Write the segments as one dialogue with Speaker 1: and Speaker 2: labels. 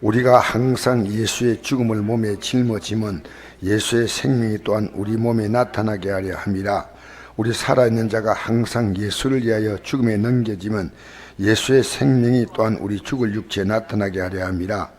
Speaker 1: 우리가 항상 예수의 죽음을 몸에 짊어지면 예수의 생명이 또한 우리 몸에 나타나게 하려 함이라. 우리 살아있는 자가 항상 예수를 위하여 죽음에 넘겨지면 예수의 생명이 또한 우리 죽을 육체에 나타나게 하려 함이라.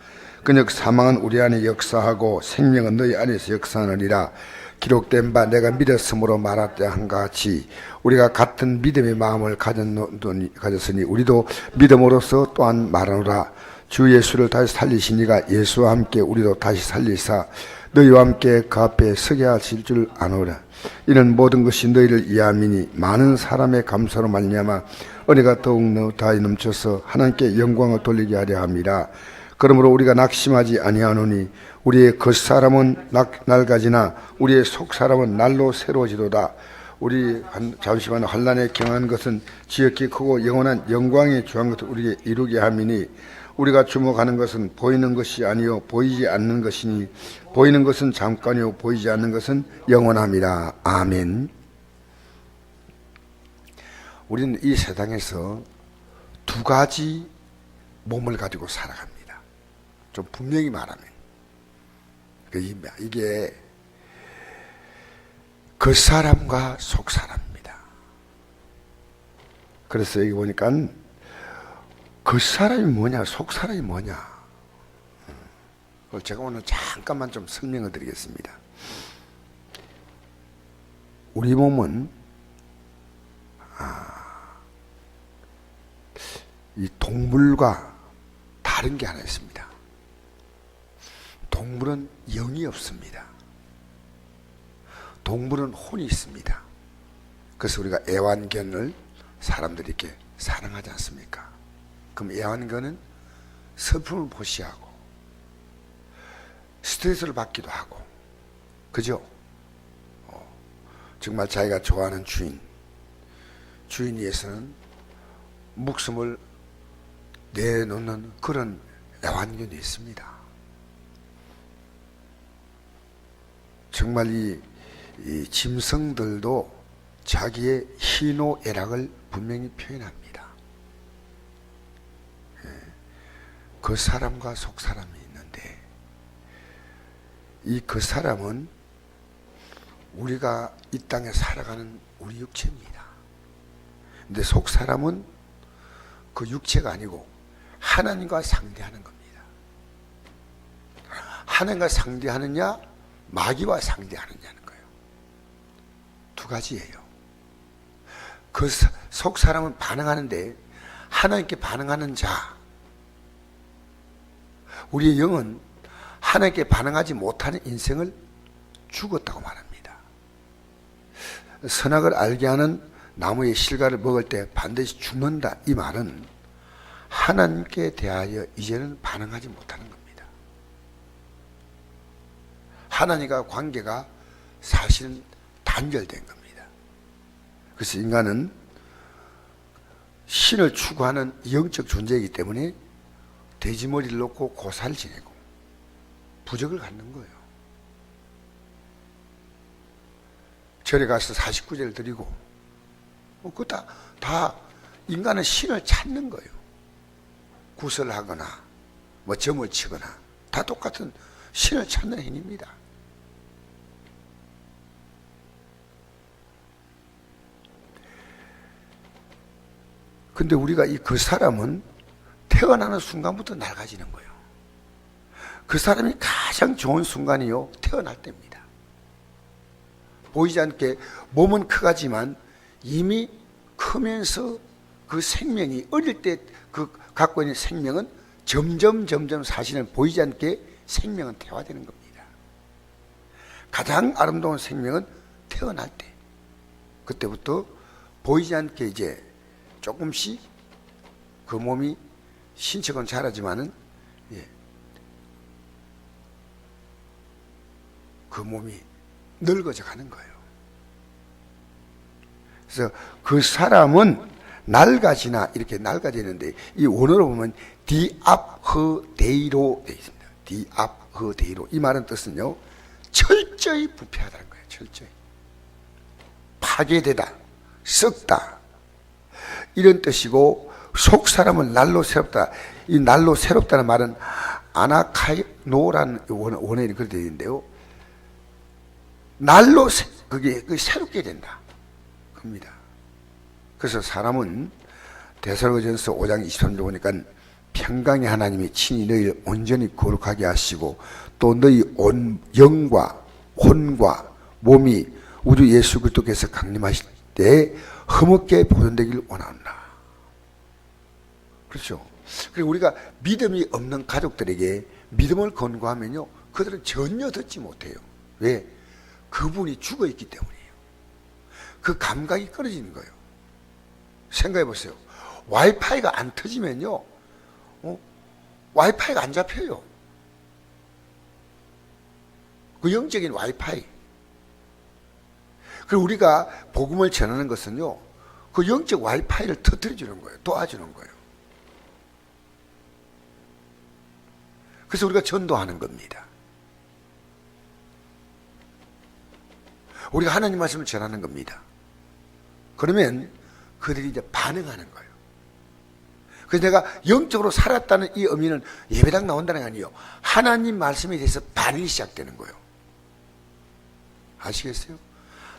Speaker 1: 그녁 사망은 우리 안에 역사하고 생명은 너희 안에서 역사하느니라. 기록된 바 내가 믿었으므로 말할 때 한과 같이 우리가 같은 믿음의 마음을 가졌으니 우리도 믿음으로써 또한 말하노라. 주 예수를 다시 살리시니가 예수와 함께 우리도 다시 살리사 너희와 함께 그 앞에 서게 하실 줄 아노라. 이는 모든 것이 너희를 위함이니 많은 사람의 감사로 말미암아 은혜가 더욱 다히 넘쳐서 하나님께 영광을 돌리게 하려 함이라. 그러므로 우리가 낙심하지 아니하노니 우리의 겉사람은 낡아지나 우리의 속사람은 날로 새로워지도다. 우리 잠시만 환난에 경한 것은 지극히 크고 영원한 영광에 주한 것을 우리에게 이루게 함이니 우리가 주목하는 것은 보이는 것이 아니요 보이지 않는 것이니 보이는 것은 잠깐이요 보이지 않는 것은 영원함이라. 아멘. 우리는 이 세상에서 두 가지 몸을 가지고 살아갑니다. 좀 분명히 말하면 이게 겉사람과 속사람입니다. 그래서 여기 보니까 겉사람이 뭐냐 속사람이 뭐냐, 그걸 제가 오늘 잠깐만 좀 설명을 드리겠습니다. 우리 몸은 이 동물과 다른 게 하나 있습니다. 동물은 영이 없습니다. 동물은 혼이 있습니다. 그래서 우리가 애완견을 사람들이 이렇게 사랑하지 않습니까? 그럼 애완견은 슬픔을 보시하고 스트레스를 받기도 하고, 그죠? 정말 자기가 좋아하는 주인 위해서는 목숨을 내놓는 그런 애완견이 있습니다. 정말 이 짐승들도 자기의 희노애락을 분명히 표현합니다. 그 사람과 속 사람이 있는데, 이 그 사람은 우리가 이 땅에 살아가는 우리 육체입니다. 근데 속 사람은 그 육체가 아니고 하나님과 상대하는 겁니다. 하나님과 상대하느냐 마귀와 상대하느냐는 거예요. 두 가지예요. 그 속 사람은 반응하는데 하나님께 반응하는 자, 우리의 영은 하나님께 반응하지 못하는 인생을 죽었다고 말합니다. 선악을 알게 하는 나무의 실과를 먹을 때 반드시 죽는다, 이 말은 하나님께 대하여 이제는 반응하지 못하는 겁니다. 하나님과 관계가 사실은 단절된 겁니다. 그래서 인간은 신을 추구하는 영적 존재이기 때문에 돼지머리를 놓고 고사를 지내고 부적을 갖는 거예요. 절에 가서 49제를 드리고, 그거 다 인간은 신을 찾는 거예요. 구슬을 하거나 점을 치거나 다 똑같은 신을 찾는 행위입니다. 근데 우리가 그 사람은 태어나는 순간부터 낡아지는 거예요. 그 사람이 가장 좋은 순간이요, 태어날 때입니다. 보이지 않게 몸은 크가지만 이미 크면서 그 생명이 어릴 때 그 갖고 있는 생명은 점점 사실은 보이지 않게 생명은 태화되는 겁니다. 가장 아름다운 생명은 태어날 때, 그때부터 보이지 않게 이제 조금씩 그 몸이 신체는 자라지만은 그 몸이 늙어져 가는 거예요. 그래서 그 사람은 낡아지나 이렇게 낡아지는데, 이 원어로 보면 디압흐데이로 되어 있습니다. 디압흐데이로, 이 말은 뜻은요, 철저히 부패하다는 거예요. 철저히 파괴되다, 썩다, 이런 뜻이고, 속 사람은 날로 새롭다. 이 날로 새롭다는 말은 아나카이노라는 원어에 그렇게 되어 있는데요. 날로 그게 새롭게 된다. 겁니다. 그래서 사람은 데살로니가전서 5장 23절 보니까 평강의 하나님이 친히 너희를 온전히 거룩하게 하시고 또 너희 온 영과 혼과 몸이 우주 예수 그리스도께서 강림하실 때 흠없게 보존되기를 원한다. 그렇죠. 그리고 우리가 믿음이 없는 가족들에게 믿음을 권고하면요, 그들은 전혀 듣지 못해요. 왜? 그분이 죽어 있기 때문이에요. 그 감각이 끊어지는 거예요. 생각해 보세요. 와이파이가 안 터지면요, 와이파이가 안 잡혀요. 그 영적인 와이파이. 그리고 우리가 복음을 전하는 것은요, 그 영적 와이파이를 터뜨려 주는 거예요. 도와주는 거예요. 그래서 우리가 전도하는 겁니다. 우리가 하나님 말씀을 전하는 겁니다. 그러면 그들이 이제 반응하는 거예요. 그래서 내가 영적으로 살았다는 이 의미는 예배당 나온다는 게 아니에요. 하나님 말씀에 대해서 반응이 시작되는 거예요. 아시겠어요?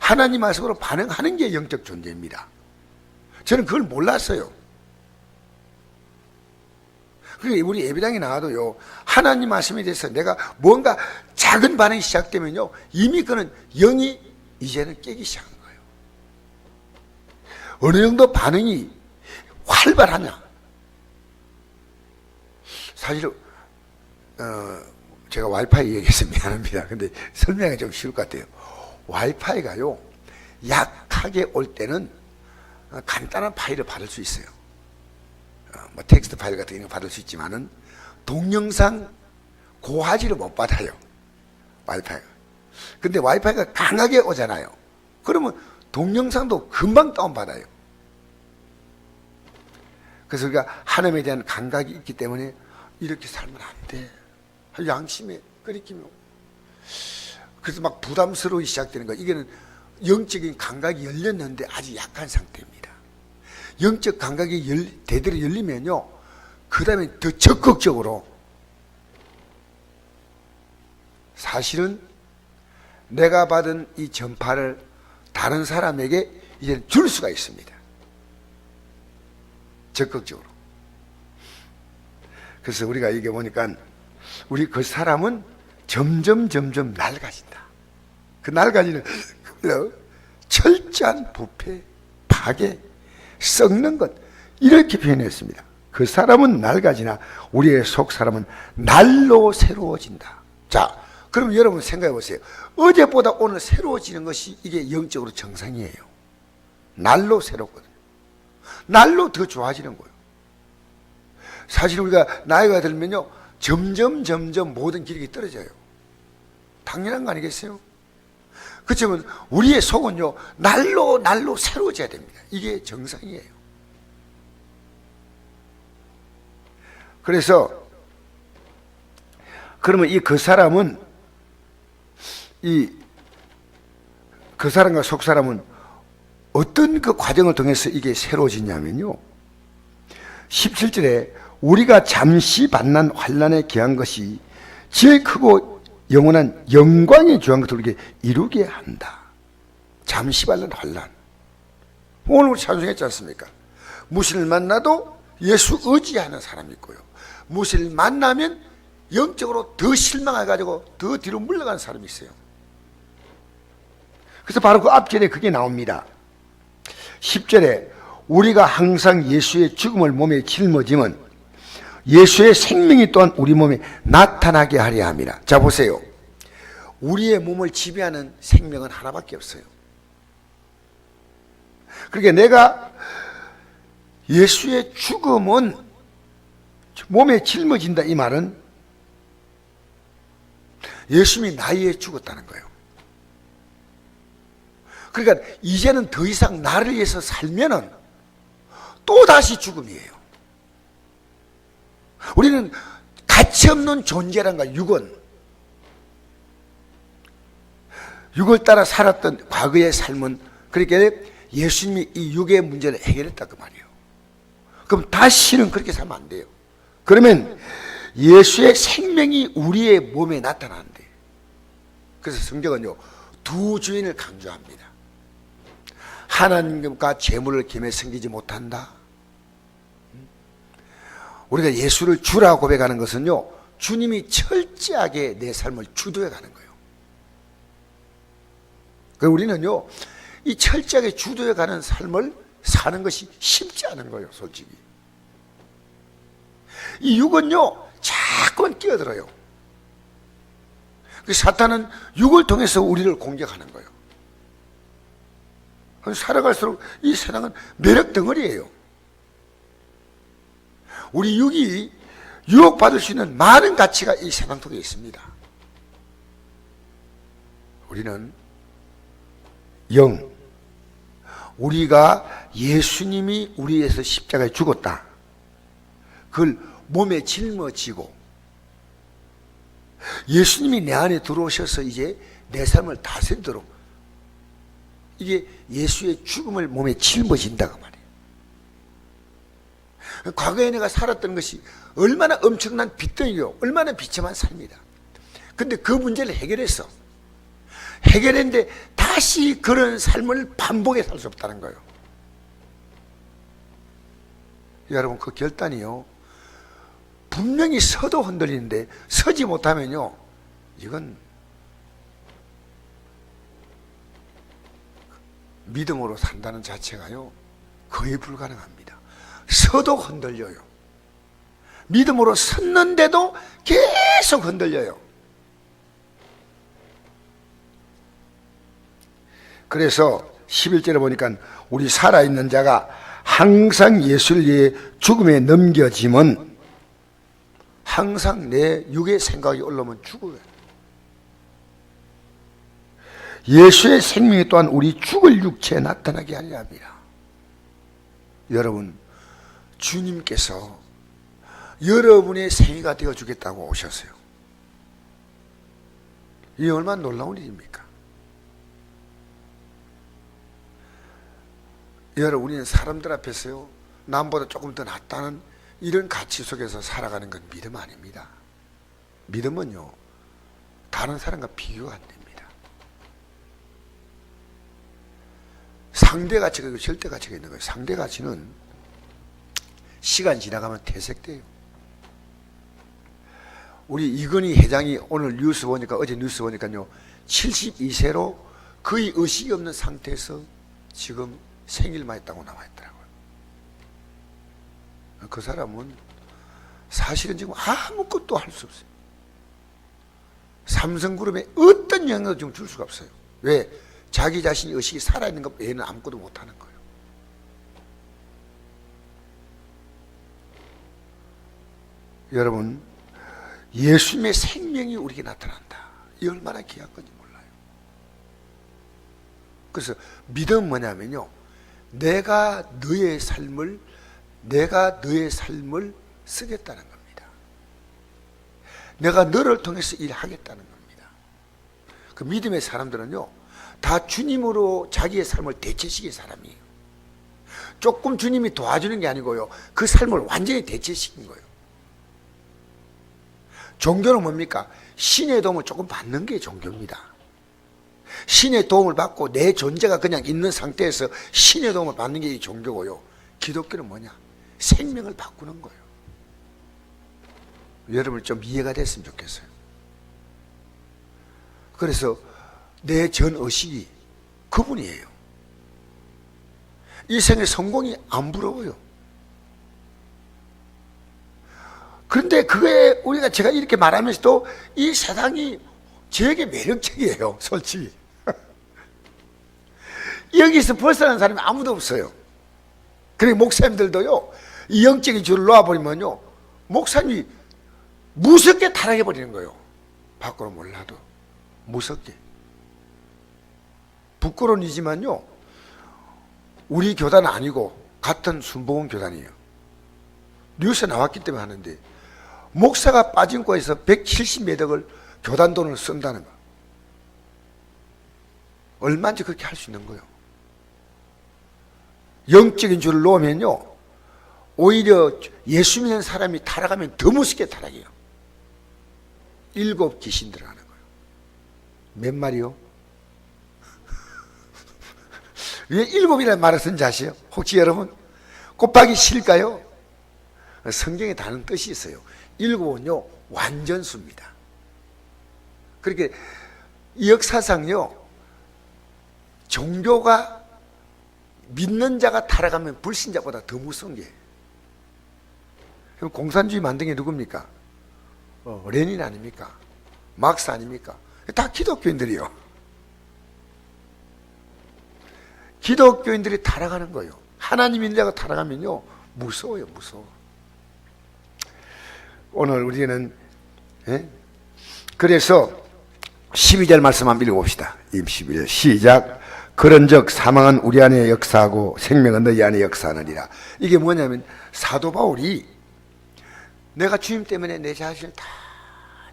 Speaker 1: 하나님 말씀으로 반응하는 게 영적 존재입니다. 저는 그걸 몰랐어요. 그러니까 우리 예배당에 나와도요, 하나님 말씀에 대해서 내가 뭔가 작은 반응이 시작되면요, 이미 그는 영이 이제는 깨기 시작한 거예요. 어느 정도 반응이 활발하냐. 사실 제가 와이파이 얘기해서 미안합니다. 근데 설명이 좀 쉬울 것 같아요. 와이파이가요, 약하게 올 때는 간단한 파일을 받을 수 있어요. 뭐 텍스트 파일 같은 거 받을 수 있지만은 동영상 고화질을 못 받아요. 와이파이가. 근데 와이파이가 강하게 오잖아요. 그러면 동영상도 금방 다운받아요. 그래서 우리가 하나님에 대한 감각이 있기 때문에 이렇게 살면 안 돼. 양심에 끓이키며. 그래서 막 부담스러움이 시작되는 거예요. 이게는 영적인 감각이 열렸는데 아직 약한 상태입니다. 영적 감각이 대대로 열리면요, 그 다음에 더 적극적으로, 사실은 내가 받은 이 전파를 다른 사람에게 이제 줄 수가 있습니다. 적극적으로. 그래서 우리가 이게 보니까 우리 그 사람은 점점 낡아진다. 그 낡아지는 철저한 부패, 파괴, 썩는 것, 이렇게 표현했습니다. 그 사람은 낡아지나 우리의 속 사람은 날로 새로워진다. 자, 그럼 여러분 생각해 보세요. 어제보다 오늘 새로워지는 것이 이게 영적으로 정상이에요. 날로 새롭거든요. 날로 더 좋아지는 거예요. 사실 우리가 나이가 들면요, 점점 모든 기력이 떨어져요. 당연한 거 아니겠어요? 그렇지만 우리의 속은요, 날로 새로워져야 됩니다. 이게 정상이에요. 그래서 그러면 그 사람은 그 사람과 속 사람은 어떤 그 과정을 통해서 이게 새로워지냐면요, 17절에 우리가 잠시 만난 환난에 기한 것이 제일 크고 영원한 영광에 주한 것을 우리에게 이루게 한다. 잠시 만난 환난. 오늘 우리 찬송했지 않습니까? 무엇을 만나도 예수 의지하는 사람이 있고요, 무엇을 만나면 영적으로 더 실망해가지고 더 뒤로 물러가는 사람이 있어요. 그래서 바로 그 앞절에 그게 나옵니다. 10절에 우리가 항상 예수의 죽음을 몸에 짊어지면 예수의 생명이 또한 우리 몸에 나타나게 하려 함이라. 자, 보세요. 우리의 몸을 지배하는 생명은 하나밖에 없어요. 그러니까 내가 예수의 죽음은 몸에 짊어진다, 이 말은 예수님이 나이에 죽었다는 거예요. 그러니까 이제는 더 이상 나를 위해서 살면은 또 다시 죽음이에요. 우리는 가치없는 존재란 거야. 육을 따라 살았던 과거의 삶은, 그러니까 예수님이 이 육의 문제를 해결했다 그 말이에요. 그럼 다시는 그렇게 살면 안 돼요. 그러면 예수의 생명이 우리의 몸에 나타나는데, 그래서 성경은요 두 주인을 강조합니다. 하나님과 재물을 겸해 섬기지 못한다. 우리가 예수를 주라고 고백하는 것은요, 주님이 철저하게 내 삶을 주도해 가는 거예요. 그래서 우리는요 이 철저하게 주도해 가는 삶을 사는 것이 쉽지 않은 거예요. 솔직히 이 육은요 자꾸만 끼어들어요. 사탄은 육을 통해서 우리를 공격하는 거예요. 살아갈수록 이 세상은 매력 덩어리예요. 우리 육이 유혹받을 수 있는 많은 가치가 이 세상 속에 있습니다. 우리는 영, 우리가 예수님이 우리 위해서 십자가에 죽었다, 그걸 몸에 짊어지고 예수님이 내 안에 들어오셔서 이제 내 삶을 다스리도록, 이게 예수의 죽음을 몸에 짊어진다고 말이에요. 과거에 내가 살았던 것이 얼마나 엄청난 빚덩이요, 얼마나 비참한 삶이다. 근데 그 문제를 해결했는데 다시 그런 삶을 반복해 살 수 없다는 거예요. 여러분, 그 결단이요 분명히 서도 흔들리는데 서지 못하면요 이건 믿음으로 산다는 자체가요 거의 불가능합니다. 서도 흔들려요. 믿음으로 섰는데도 계속 흔들려요. 그래서 11절에 보니까 우리 살아있는 자가 항상 예수를 위해 죽음에 넘겨짐은, 항상 내 육의 생각이 올라오면 죽어요. 예수의 생명이 또한 우리 죽을 육체에 나타나게 하려 합니다. 여러분, 주님께서 여러분의 생이가 되어 주겠다고 오셨어요. 이게 얼마나 놀라운 일입니까? 여러분, 우리는 사람들 앞에서요 남보다 조금 더 낫다는 이런 가치 속에서 살아가는 건 믿음 아닙니다. 믿음은요 다른 사람과 비교가 안 됩니다. 상대 가치가 있고 절대 가치가 있는 거예요. 상대 가치는 시간 지나가면 퇴색돼요. 우리 이건희 회장이 오늘 뉴스 보니까, 어제 뉴스 보니까요 72세로 거의 의식이 없는 상태에서 지금 생일만 했다고 나와 있더라고요. 그 사람은 사실은 지금 아무것도 할 수 없어요. 삼성그룹에 어떤 영향도 지금 줄 수가 없어요. 왜? 자기 자신이 의식이 살아있는 것 외에는 아무것도 못하는 거예요. 여러분, 예수님의 생명이 우리에게 나타난다. 이 얼마나 귀한 건지 몰라요. 그래서 믿음은 뭐냐면요, 내가 너의 삶을 쓰겠다는 겁니다. 내가 너를 통해서 일하겠다는 겁니다. 그 믿음의 사람들은요 다 주님으로 자기의 삶을 대체시킨 사람이에요. 조금 주님이 도와주는 게 아니고요 그 삶을 완전히 대체시킨 거예요. 종교는 뭡니까? 신의 도움을 조금 받는 게 종교입니다. 신의 도움을 받고 내 존재가 그냥 있는 상태에서 신의 도움을 받는 게 종교고요. 기독교는 뭐냐? 생명을 바꾸는 거예요. 여러분 좀 이해가 됐으면 좋겠어요. 그래서 내 전 의식이 그분이에요. 이 생의 성공이 안 부러워요. 그런데 그게 제가 이렇게 말하면서도 이 세상이 저에게 매력적이에요. 솔직히 여기서 벗어나는 사람이 아무도 없어요. 그리고 목사님들도요 이 영적인 줄을 놓아버리면요 목사님이 무섭게 타락해버리는 거예요. 밖으로 몰라도 무섭게. 부끄러운 일이지만요 우리 교단은 아니고 같은 순복음 교단이에요. 뉴스에 나왔기 때문에 하는데, 목사가 빠진 거에서 170매덕을 교단 돈을 쓴다는 거, 얼마인지 그렇게 할 수 있는 거예요. 영적인 줄을 놓으면요 오히려 예수 믿는 사람이 타락하면 더 무섭게 타락해요. 7 귀신 들어가는 거예요. 몇 마리요? 왜 7이라는 말을 쓴지 아세요? 혹시 여러분 곱하기 실까요? 성경에 다른 뜻이 있어요. 7은요 완전수입니다. 그렇게 역사상요 종교가 믿는 자가 타락하면 불신자보다 더 무서운 게, 그럼 공산주의 만든 게 누굽니까? 레닌 아닙니까? 막스 아닙니까? 다 기독교인들이요. 기독교인들이 타락하는 거예요. 하나님 믿는 자가 타락하면요 무서워요. 무서워. 오늘 우리는 그래서 12절 말씀 한번 읽어봅시다. 12절 시작. 그런즉 사망은 우리 안에 역사하고 생명은 너희 안에 역사하느니라. 이게 뭐냐면 사도 바울이 내가 주님 때문에 내 자신을 다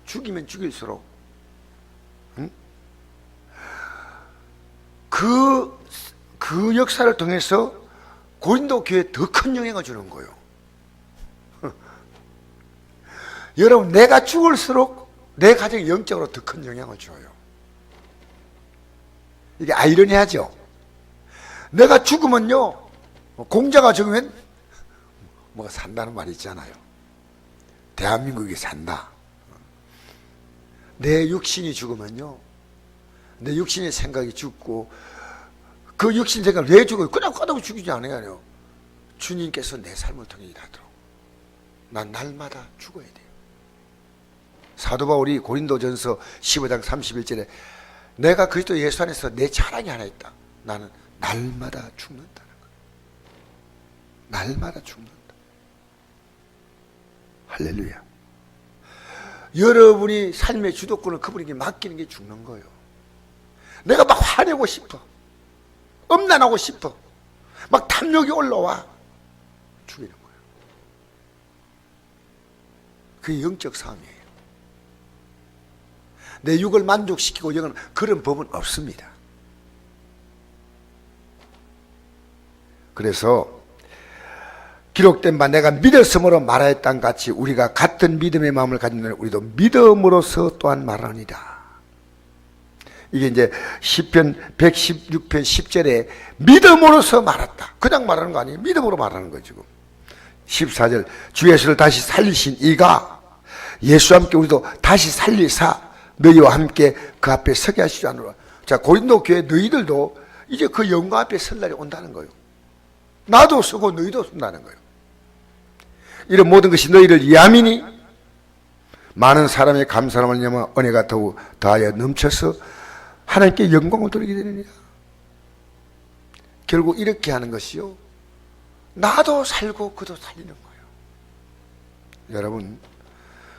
Speaker 1: 죽이면 죽일수록 그 역사를 통해서 고린도 교회에 더 큰 영향을 주는 거예요. 여러분, 내가 죽을수록 내 가정에 영적으로 더 큰 영향을 줘요. 이게 아이러니하죠. 내가 죽으면요 공자가 죽으면 뭐가 산다는 말이 있잖아요. 대한민국이 산다. 내 육신이 죽으면요 내 육신의 생각이 죽고, 그 육신 생각을 왜 죽어요? 그냥 까다고 죽이지 않아요. 주님께서 내 삶을 통해 일하도록 난 날마다 죽어야 돼요. 사도 바울이 고린도전서 15장 31절에 내가 그리스도 예수 안에서 내 자랑이 하나 있다. 나는 날마다 죽는다는 거예요. 날마다 죽는다. 할렐루야. 여러분이 삶의 주도권을 그분에게 맡기는 게 죽는 거예요. 내가 막 화내고 싶어, 엄난하고 싶어, 막 탐욕이 올라와, 죽이는 거예요. 그게 영적 싸움이에요. 내 육을 만족시키고 영은 그런 법은 없습니다. 그래서 기록된 바 내가 믿었으므로 말하였단 같이 우리가 같은 믿음의 마음을 가진 우리도 믿음으로서 또한 말하니라. 이게 이제 시편 116편 10절에 믿음으로서 말했다. 그냥 말하는 거 아니에요. 믿음으로 말하는 거죠. 지금 14절 주 예수를 다시 살리신 이가 예수와 함께 우리도 다시 살리사 너희와 함께 그 앞에 서게 하시지 않으라. 자, 고린도 교회 너희들도 이제 그 영광 앞에 설 날이 온다는 거예요. 나도 서고 너희도 선다는 거예요. 이런 모든 것이 너희를 위함이니 많은 사람의 감사함을 여며 은혜가 더하여 넘쳐서 하나님께 영광을 돌리게 되느니라. 결국 이렇게 하는 것이요 나도 살고 그도 살리는 거예요. 여러분,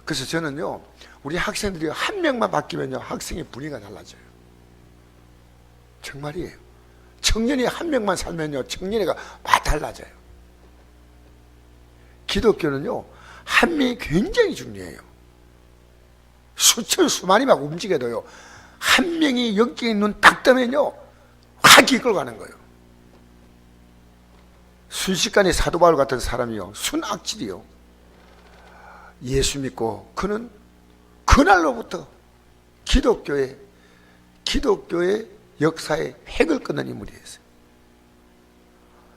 Speaker 1: 그래서 저는요 우리 학생들이 한 명만 바뀌면요 학생의 분위기가 달라져요. 정말이에요. 청년이 한 명만 살면요 청년회가 막 달라져요. 기독교는요 한 명이 굉장히 중요해요. 수천수만이 막 움직여도요 한 명이 영적인 눈 딱 뜨면요 확 이끌고 가는 거예요. 순식간에 사도 바울 같은 사람이요 순악질이요 예수 믿고 그는 그날로부터 기독교의 역사의 획을 끊는 인물이 됐어요.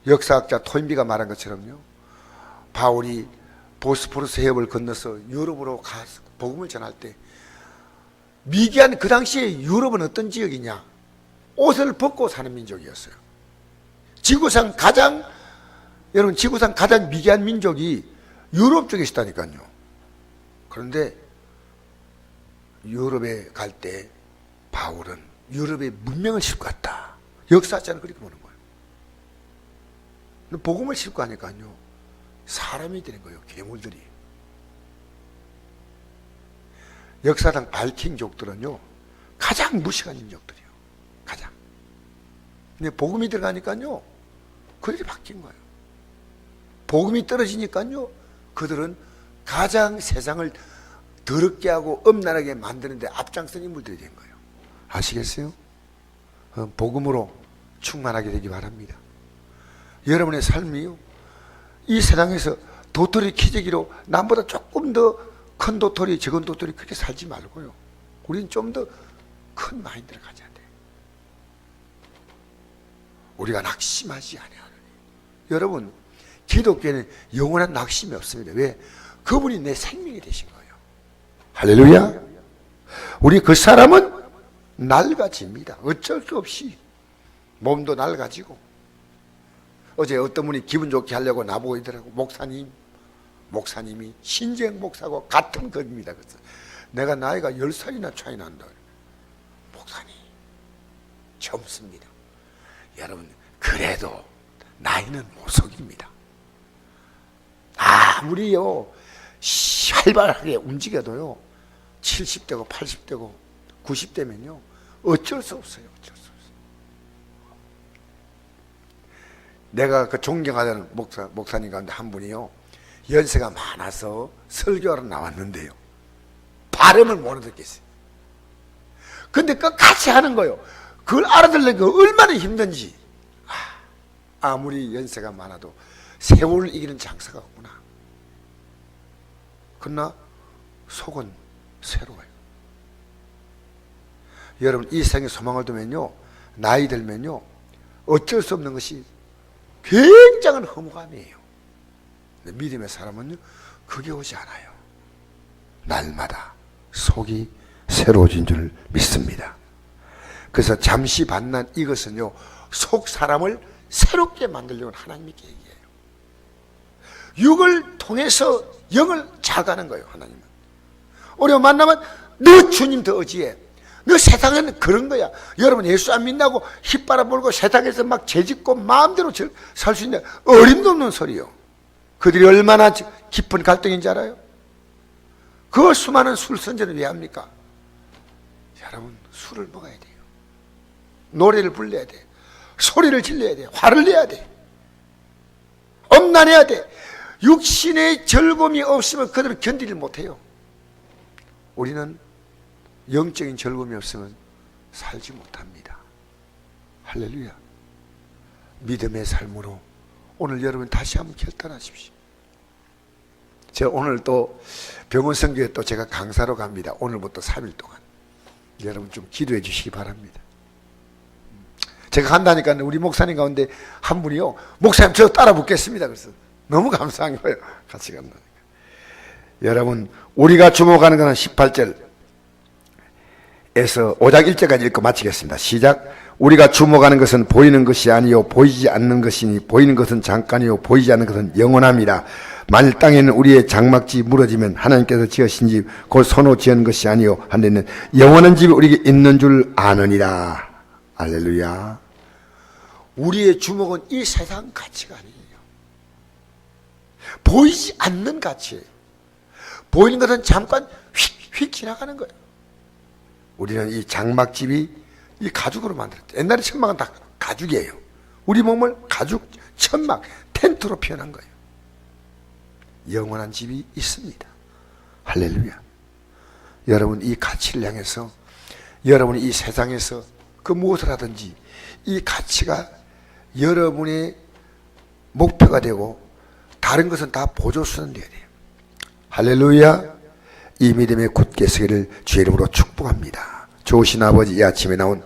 Speaker 1: 역사학자 토인비가 말한 것처럼요 바울이 보스포러스 해협을 건너서 유럽으로 가서 복음을 전할 때 미개한 그 당시에 유럽은 어떤 지역이냐? 옷을 벗고 사는 민족이었어요. 지구상 가장 미개한 민족이 유럽 쪽에 있다니까요. 그런데 유럽에 갈 때 바울은 유럽의 문명을 싣고 갔다. 역사자는 그렇게 보는 거예요. 복음을 싣고 가니까요 사람이 되는 거예요. 괴물들이. 역사상 바이킹족들은요 가장 무식한 민족들이에요. 가장. 근데 복음이 들어가니까요 그들이 바뀐 거예요. 복음이 떨어지니까요 그들은 가장 세상을 더럽게 하고 엄난하게 만드는데 앞장선 인물들이 된 거예요. 아시겠어요? 복음으로 충만하게 되기 바랍니다. 여러분의 삶이요 이 세상에서 도토리 키재기로 남보다 조금 더 큰 도토리 적은 도토리 그렇게 살지 말고요. 우리는 좀 더 큰 마인드를 가져야 돼. 우리가 낙심하지 아니하노니. 여러분, 기독교에는 영원한 낙심이 없습니다. 왜? 그분이 내 생명이 되신 거예요. 할렐루야. 우리 그 사람은 낡아집니다. 어쩔 수 없이 몸도 낡아지고. 어제 어떤 분이 기분 좋게 하려고 나보고 있더라고. 목사님이 신재영 목사하고 같은 급입니다. 그래서 내가 나이가 10살이나 차이 난다. 목사님 젊습니다. 여러분, 그래도 나이는 못 속입니다. 아무리요 활발하게 움직여도요 70대고 80대고 90대면요 어쩔 수 없어요. 어쩔 수 없어요. 내가 그 존경하는 목사님 가운데 한 분이요 연세가 많아서 설교하러 나왔는데요 발음을 못 알아듣겠어요. 근데 끝까지 하는 거예요. 그걸 알아들으려니까 얼마나 힘든지. 아무리 연세가 많아도 세월을 이기는 장사가 없구나. 그러나 속은 새로워요. 여러분, 이 세상에 소망을 두면요 나이 들면요 어쩔 수 없는 것이 굉장한 허무감이에요. 믿음의 사람은요 그게 오지 않아요. 날마다 속이 새로워진 줄 믿습니다. 그래서 잠시 만난 이것은요 속 사람을 새롭게 만들려는 하나님의 계획이에요. 육을 통해서 영을 자가는 거예요. 하나님은 우리가 만나면 너 주님 더 의지해. 너 세상에는 그런 거야. 여러분, 예수 안 믿나고 힙 빨아물고 세상에서 막 죄짓고 마음대로 살 수 있는 어림도 없는 소리요. 그들이 얼마나 깊은 갈등인지 알아요? 그 수많은 술 선전을 왜 합니까? 여러분, 술을 먹어야 돼요. 노래를 불러야 돼. 소리를 질러야 돼. 화를 내야 돼. 엄난해야 돼. 육신의 즐거움이 없으면 그들은 견디지 못해요. 우리는 영적인 즐거움이 없으면 살지 못합니다. 할렐루야. 믿음의 삶으로 오늘 여러분 다시 한번 결단하십시오. 제가 오늘 또 병원 선교에 또 제가 강사로 갑니다. 오늘부터 3일 동안 여러분 좀 기도해 주시기 바랍니다. 제가 간다니까 우리 목사님 가운데 한 분이요 목사님 저 따라 붙겠습니다. 그래서 너무 감사한 거예요. 같이 간다니까. 여러분, 우리가 주목하는 것은 18절에서 5장 1절까지 읽고 마치겠습니다. 시작. 우리가 주목하는 것은 보이는 것이 아니요 보이지 않는 것이니 보이는 것은 잠깐이요 보이지 않는 것은 영원함이라. 만일 땅에는 우리의 장막집이 무너지면 하나님께서 지으신 집 곧 손으로 지은 것이 아니요 한데는 영원한 집이 우리에게 있는 줄 아느니라. 할렐루야. 우리의 주목은 이 세상 가치가 아니에요. 보이지 않는 가치예요. 보이는 것은 잠깐 휙 지나가는 거예요. 우리는 이 장막집이 이 가죽으로 만들었죠. 옛날에 천막은 다 가죽이에요. 우리 몸을 가죽, 천막, 텐트로 표현한 거예요. 영원한 집이 있습니다. 할렐루야. 여러분, 이 가치를 향해서 여러분이 이 세상에서 그 무엇을 하든지 이 가치가 여러분의 목표가 되고 다른 것은 다 보조수는 되어야 돼요. 할렐루야. 이 믿음에 굳게 서기를 주의 이름으로 축복합니다. 좋으신 아버지, 이 아침에 나온